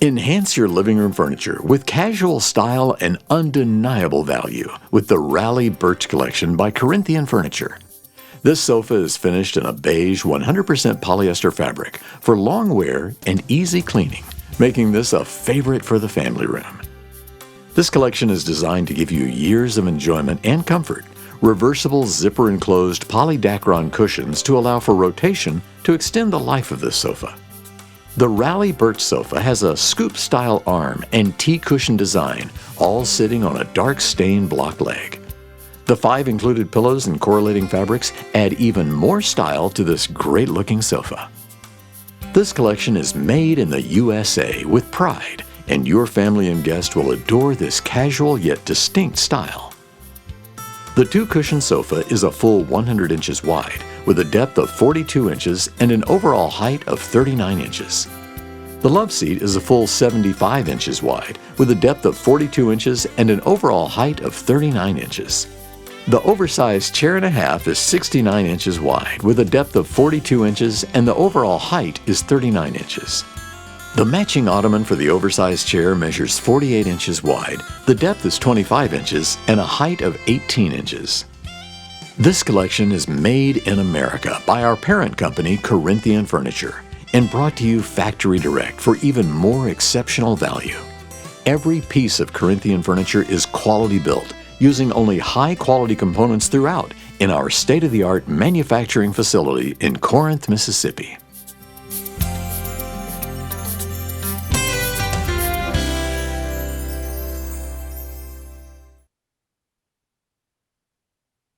Enhance your living room furniture with casual style and undeniable value with the Rally Birch Collection by Corinthian Furniture. This sofa is finished in a beige 100% polyester fabric for long wear and easy cleaning, making this a favorite for the family room. This collection is designed to give you years of enjoyment and comfort. Reversible zipper-enclosed Poly Dacron cushions to allow for rotation to extend the life of this sofa. The Rally Birch sofa has a scoop-style arm and T-cushion design, all sitting on a dark stained block leg. The 5 included pillows and correlating fabrics add even more style to this great-looking sofa. This collection is made in the USA with pride, and your family and guests will adore this casual yet distinct style. The 2-cushion sofa is a full 100 inches wide, with a depth of 42 inches and an overall height of 39 inches. The love seat is a full 75 inches wide, with a depth of 42 inches and an overall height of 39 inches. The oversized chair and a half is 69 inches wide, with a depth of 42 inches and the overall height is 39 inches. The matching ottoman for the oversized chair measures 48 inches wide, the depth is 25 inches, and a height of 18 inches. This collection is made in America by our parent company, Corinthian Furniture, and brought to you factory direct for even more exceptional value. Every piece of Corinthian Furniture is quality built, using only high-quality components throughout in our state-of-the-art manufacturing facility in Corinth, Mississippi.